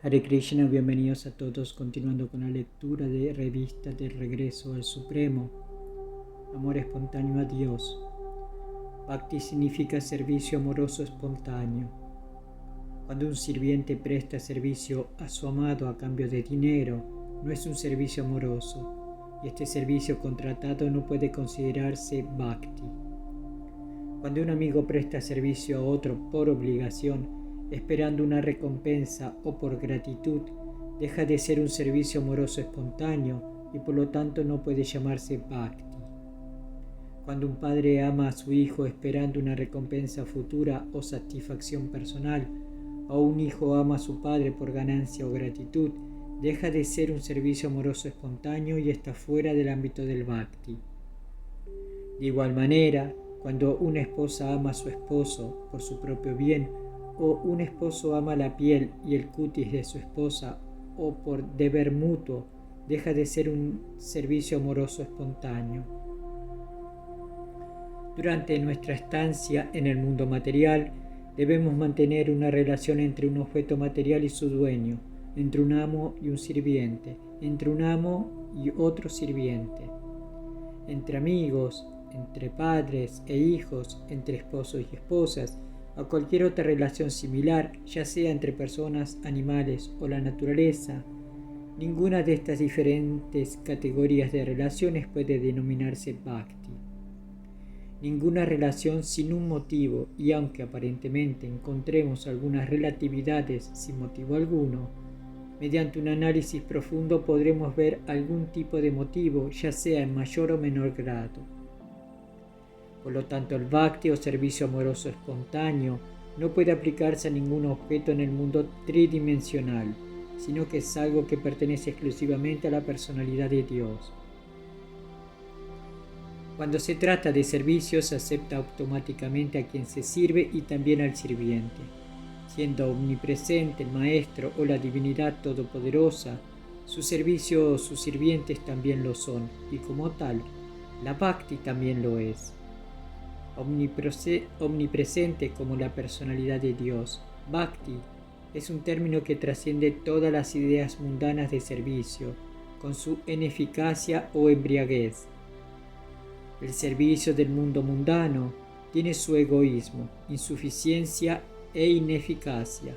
Hare Krishna, bienvenidos a todos, continuando con la lectura de Revista del Regreso al Supremo. Amor espontáneo a Dios. Bhakti significa servicio amoroso espontáneo. Cuando un sirviente presta servicio a su amado a cambio de dinero, no es un servicio amoroso, y este servicio contratado no puede considerarse Bhakti. Cuando un amigo presta servicio a otro por obligación, esperando una recompensa o por gratitud, deja de ser un servicio amoroso espontáneo y por lo tanto no puede llamarse Bhakti. Cuando un padre ama a su hijo esperando una recompensa futura o satisfacción personal, o un hijo ama a su padre por ganancia o gratitud, deja de ser un servicio amoroso espontáneo y está fuera del ámbito del Bhakti. De igual manera, cuando una esposa ama a su esposo por su propio bien, o un esposo ama la piel y el cutis de su esposa o por deber mutuo, deja de ser un servicio amoroso espontáneo. Durante nuestra estancia en el mundo material, debemos mantener una relación entre un objeto material y su dueño, entre un amo y un sirviente, entre un amo y otro sirviente, entre amigos, entre padres e hijos, entre esposos y esposas, o cualquier otra relación similar, ya sea entre personas, animales o la naturaleza. Ninguna de estas diferentes categorías de relaciones puede denominarse Bhakti. Ninguna relación sin un motivo, y aunque aparentemente encontremos algunas relatividades sin motivo alguno, mediante un análisis profundo podremos ver algún tipo de motivo, ya sea en mayor o menor grado. Por lo tanto, el Bhakti o servicio amoroso espontáneo no puede aplicarse a ningún objeto en el mundo tridimensional, sino que es algo que pertenece exclusivamente a la personalidad de Dios. Cuando se trata de servicio, se acepta automáticamente a quien se sirve y también al sirviente. Siendo omnipresente el Maestro o la Divinidad Todopoderosa, su servicio o sus sirvientes también lo son, y como tal, la Bhakti también lo es. Omnipresente como la personalidad de Dios, Bhakti es un término que trasciende todas las ideas mundanas de servicio, con su ineficacia o embriaguez. El servicio del mundo mundano tiene su egoísmo, insuficiencia e ineficacia,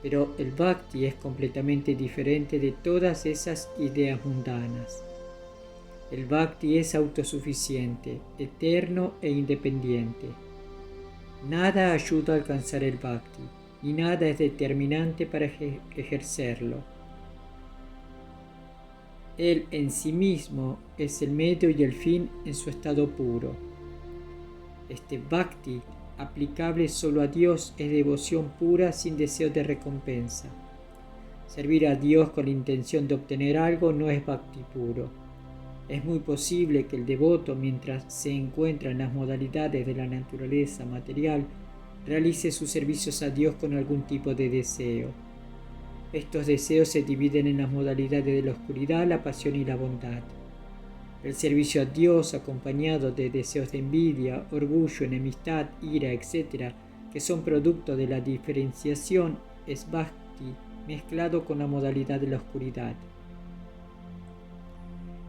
pero el Bhakti es completamente diferente de todas esas ideas mundanas. El Bhakti es autosuficiente, eterno e independiente. Nada ayuda a alcanzar el Bhakti, y nada es determinante para ejercerlo. Él en sí mismo es el medio y el fin en su estado puro. Este Bhakti, aplicable solo a Dios, es devoción pura sin deseo de recompensa. Servir a Dios con la intención de obtener algo no es Bhakti puro. Es muy posible que el devoto, mientras se encuentra en las modalidades de la naturaleza material, realice sus servicios a Dios con algún tipo de deseo. Estos deseos se dividen en las modalidades de la oscuridad, la pasión y la bondad. El servicio a Dios, acompañado de deseos de envidia, orgullo, enemistad, ira, etc., que son producto de la diferenciación, es Bhakti mezclado con la modalidad de la oscuridad.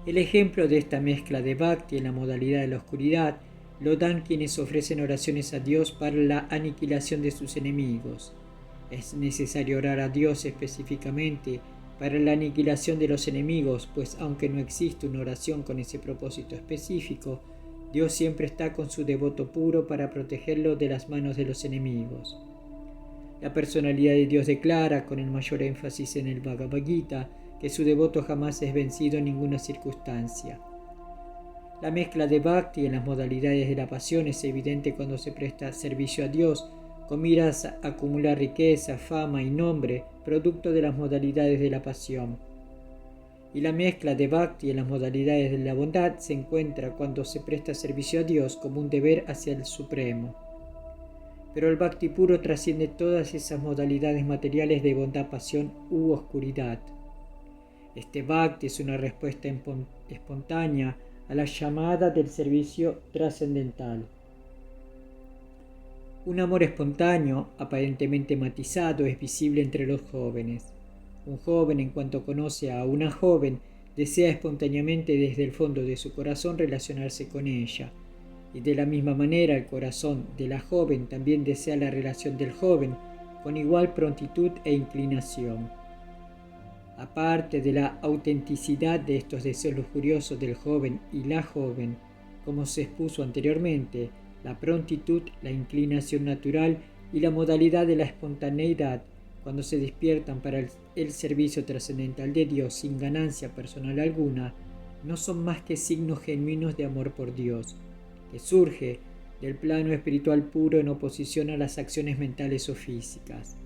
El ejemplo de esta mezcla de Bhakti en la modalidad de la oscuridad lo dan quienes ofrecen oraciones a Dios para la aniquilación de sus enemigos. Es necesario orar a Dios específicamente para la aniquilación de los enemigos, pues aunque no existe una oración con ese propósito específico, Dios siempre está con su devoto puro para protegerlo de las manos de los enemigos. La personalidad de Dios declara, con el mayor énfasis en el Bhagavad Gita, que su devoto jamás es vencido en ninguna circunstancia. La mezcla de Bhakti en las modalidades de la pasión es evidente cuando se presta servicio a Dios, con miras a acumular riqueza, fama y nombre, producto de las modalidades de la pasión. Y la mezcla de Bhakti en las modalidades de la bondad se encuentra cuando se presta servicio a Dios como un deber hacia el Supremo. Pero el Bhakti puro trasciende todas esas modalidades materiales de bondad, pasión u oscuridad. Este Bhakti es una respuesta espontánea a la llamada del servicio trascendental. Un amor espontáneo, aparentemente matizado, es visible entre los jóvenes. Un joven, en cuanto conoce a una joven, desea espontáneamente desde el fondo de su corazón relacionarse con ella. Y de la misma manera el corazón de la joven también desea la relación del joven con igual prontitud e inclinación. Aparte de la autenticidad de estos deseos lujuriosos del joven y la joven, como se expuso anteriormente, la prontitud, la inclinación natural y la modalidad de la espontaneidad, cuando se despiertan para el servicio trascendental de Dios sin ganancia personal alguna, no son más que signos genuinos de amor por Dios, que surge del plano espiritual puro en oposición a las acciones mentales o físicas.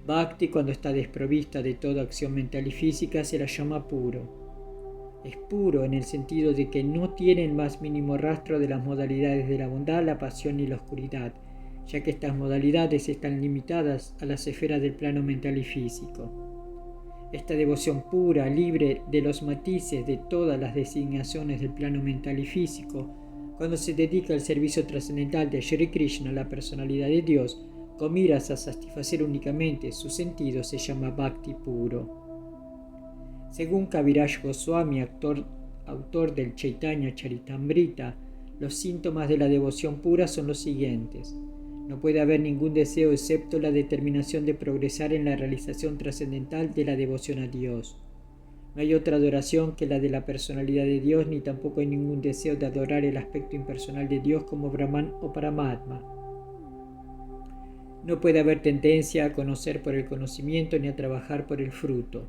Bhakti, cuando está desprovista de toda acción mental y física, se la llama puro. Es puro en el sentido de que no tiene el más mínimo rastro de las modalidades de la bondad, la pasión y la oscuridad, ya que estas modalidades están limitadas a las esferas del plano mental y físico. Esta devoción pura, libre de los matices de todas las designaciones del plano mental y físico, cuando se dedica al servicio trascendental de Shri Krishna, la personalidad de Dios, con miras a satisfacer únicamente sus sentidos, se llama Bhakti puro. Según Kaviraj Goswami, autor del Chaitanya Charitamrita, los síntomas de la devoción pura son los siguientes. No puede haber ningún deseo excepto la determinación de progresar en la realización trascendental de la devoción a Dios. No hay otra adoración que la de la personalidad de Dios, ni tampoco hay ningún deseo de adorar el aspecto impersonal de Dios como Brahman o Paramatma. No puede haber tendencia a conocer por el conocimiento ni a trabajar por el fruto.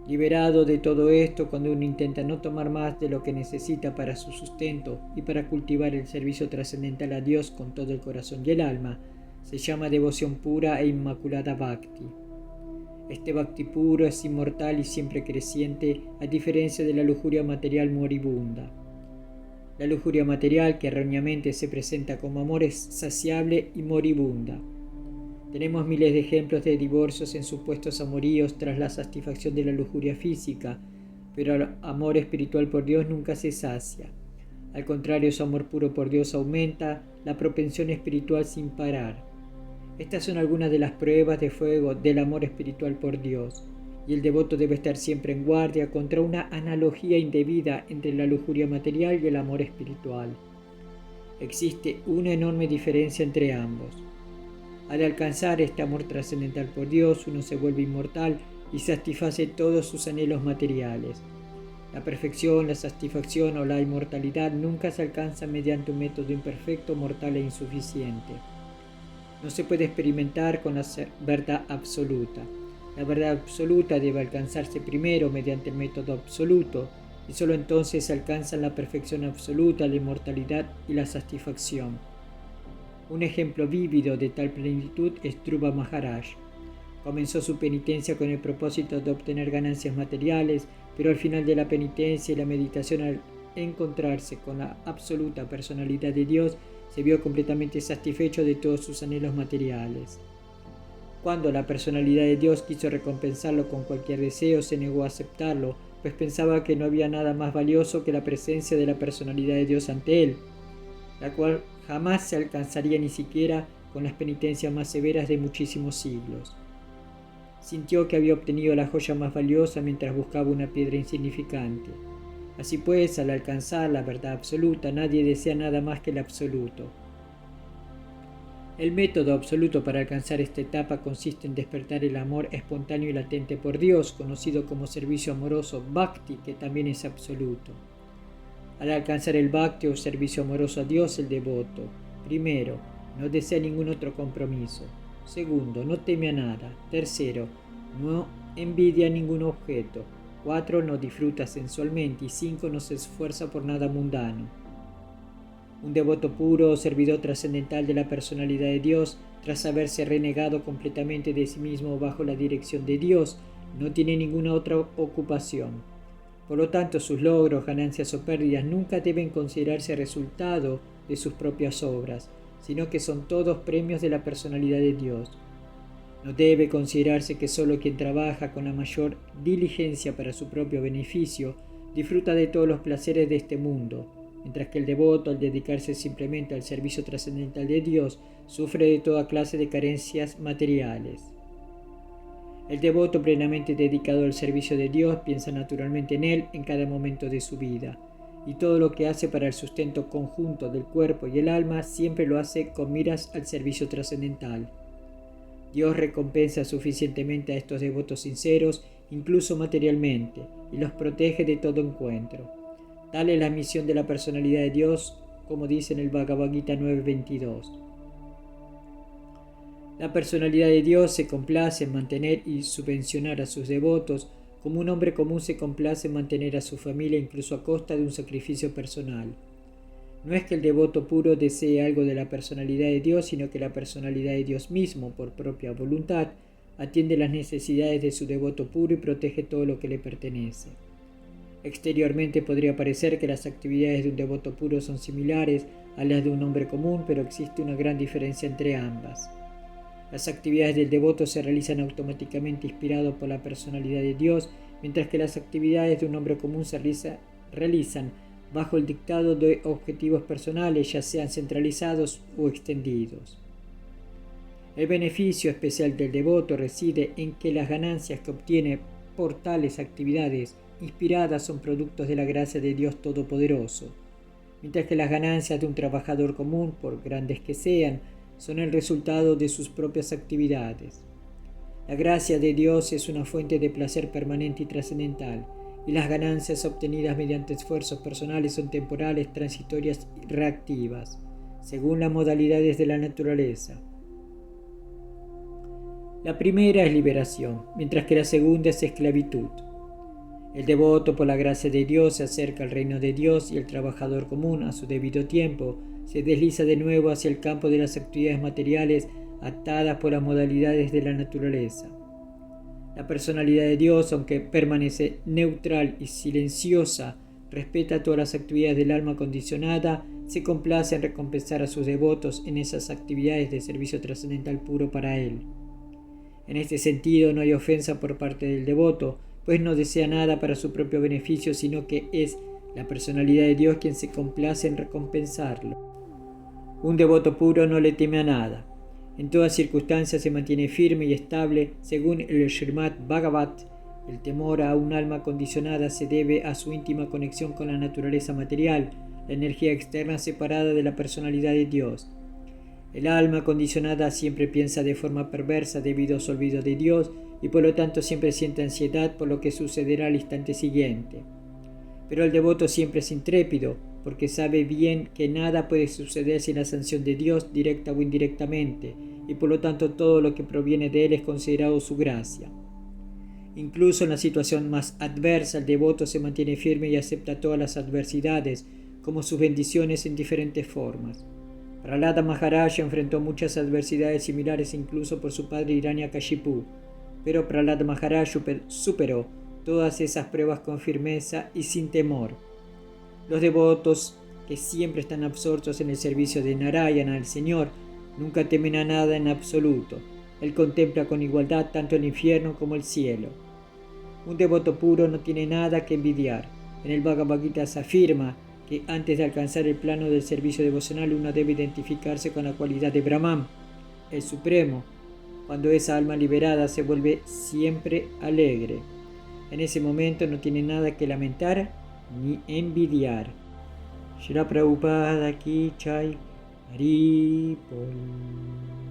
Liberado de todo esto, cuando uno intenta no tomar más de lo que necesita para su sustento y para cultivar el servicio trascendental a Dios con todo el corazón y el alma, se llama devoción pura e inmaculada Bhakti. Este Bhakti puro es inmortal y siempre creciente, a diferencia de la lujuria material moribunda. La lujuria material, que erróneamente se presenta como amor, es saciable y moribunda. Tenemos miles de ejemplos de divorcios en supuestos amoríos tras la satisfacción de la lujuria física, pero el amor espiritual por Dios nunca se sacia. Al contrario, su amor puro por Dios aumenta la propensión espiritual sin parar. Estas son algunas de las pruebas de fuego del amor espiritual por Dios, y el devoto debe estar siempre en guardia contra una analogía indebida entre la lujuria material y el amor espiritual. Existe una enorme diferencia entre ambos. Al alcanzar este amor trascendental por Dios, uno se vuelve inmortal y satisface todos sus anhelos materiales. La perfección, la satisfacción o la inmortalidad nunca se alcanza mediante un método imperfecto, mortal e insuficiente. No se puede experimentar con la verdad absoluta. La verdad absoluta debe alcanzarse primero mediante el método absoluto, y solo entonces se alcanzan la perfección absoluta, la inmortalidad y la satisfacción. Un ejemplo vívido de tal plenitud es Dhruva Maharaj. Comenzó su penitencia con el propósito de obtener ganancias materiales, pero al final de la penitencia y la meditación, al encontrarse con la absoluta personalidad de Dios, se vio completamente satisfecho de todos sus anhelos materiales. Cuando la personalidad de Dios quiso recompensarlo con cualquier deseo, se negó a aceptarlo, pues pensaba que no había nada más valioso que la presencia de la personalidad de Dios ante él, la cual jamás se alcanzaría ni siquiera con las penitencias más severas de muchísimos siglos. Sintió que había obtenido la joya más valiosa mientras buscaba una piedra insignificante. Así pues, al alcanzar la verdad absoluta, nadie desea nada más que el absoluto. El método absoluto para alcanzar esta etapa consiste en despertar el amor espontáneo y latente por Dios, conocido como servicio amoroso Bhakti, que también es absoluto. Al alcanzar el Bhakti o servicio amoroso a Dios, el devoto, primero, no desea ningún otro compromiso. Segundo, no teme a nada. Tercero, no envidia ningún objeto. 4. No disfruta sensualmente. Y 5. No se esfuerza por nada mundano. Un devoto puro o servidor trascendental de la personalidad de Dios, tras haberse renegado completamente de sí mismo bajo la dirección de Dios, no tiene ninguna otra ocupación. Por lo tanto, sus logros, ganancias o pérdidas nunca deben considerarse resultado de sus propias obras, sino que son todos premios de la personalidad de Dios. No debe considerarse que solo quien trabaja con la mayor diligencia para su propio beneficio disfruta de todos los placeres de este mundo. mientras que el devoto, al dedicarse simplemente al servicio trascendental de Dios, sufre de toda clase de carencias materiales. El devoto plenamente dedicado al servicio de Dios piensa naturalmente en Él en cada momento de su vida, y todo lo que hace para el sustento conjunto del cuerpo y el alma siempre lo hace con miras al servicio trascendental. Dios recompensa suficientemente a estos devotos sinceros, incluso materialmente, y los protege de todo encuentro. Tal es la misión de la personalidad de Dios, como dice en el Bhagavad Gita 9.22. La personalidad de Dios se complace en mantener y subvencionar a sus devotos, como un hombre común se complace en mantener a su familia incluso a costa de un sacrificio personal. No es que el devoto puro desee algo de la personalidad de Dios, sino que la personalidad de Dios mismo, por propia voluntad, atiende las necesidades de su devoto puro y protege todo lo que le pertenece. Exteriormente podría parecer que las actividades de un devoto puro son similares a las de un hombre común, pero existe una gran diferencia entre ambas. Las actividades del devoto se realizan automáticamente inspirados por la personalidad de Dios, mientras que las actividades de un hombre común se realizan bajo el dictado de objetivos personales, ya sean centralizados o extendidos. El beneficio especial del devoto reside en que las ganancias que obtiene por tales actividades inspiradas son productos de la gracia de Dios Todopoderoso, mientras que las ganancias de un trabajador común, por grandes que sean, son el resultado de sus propias actividades. La gracia de Dios es una fuente de placer permanente y trascendental, y las ganancias obtenidas mediante esfuerzos personales son temporales, transitorias y reactivas, según las modalidades de la naturaleza. La primera es liberación, mientras que la segunda es esclavitud. El devoto, por la gracia de Dios, se acerca al reino de Dios y el trabajador común, a su debido tiempo, se desliza de nuevo hacia el campo de las actividades materiales atadas por las modalidades de la naturaleza. La personalidad de Dios, aunque permanece neutral y silenciosa, respeta todas las actividades del alma condicionada, se complace en recompensar a sus devotos en esas actividades de servicio trascendental puro para Él. En este sentido, no hay ofensa por parte del devoto, pues no desea nada para su propio beneficio, sino que es la personalidad de Dios quien se complace en recompensarlo. Un devoto puro no le teme a nada. En todas circunstancias se mantiene firme y estable. Según el Srimad Bhagavat, el temor a un alma condicionada se debe a su íntima conexión con la naturaleza material, la energía externa separada de la personalidad de Dios. El alma condicionada siempre piensa de forma perversa debido a su olvido de Dios y por lo tanto siempre siente ansiedad por lo que sucederá al instante siguiente. Pero el devoto siempre es intrépido, porque sabe bien que nada puede suceder sin la sanción de Dios, directa o indirectamente, y por lo tanto todo lo que proviene de Él es considerado su gracia. Incluso en la situación más adversa, el devoto se mantiene firme y acepta todas las adversidades como sus bendiciones en diferentes formas. Prahlada Maharaj enfrentó muchas adversidades similares incluso por su padre Hiranyakashipu, pero Prahlada Maharaj superó todas esas pruebas con firmeza y sin temor. Los devotos, que siempre están absortos en el servicio de Narayana, el Señor, nunca temen a nada en absoluto. Él contempla con igualdad tanto el infierno como el cielo. Un devoto puro no tiene nada que envidiar. En el Bhagavad Gita se afirma que antes de alcanzar el plano del servicio devocional uno debe identificarse con la cualidad de Brahman, el Supremo, cuando esa alma liberada se vuelve siempre alegre. En ese momento no tiene nada que lamentar ni envidiar. Srila Prabhupada Ki Jai. Hari Bol.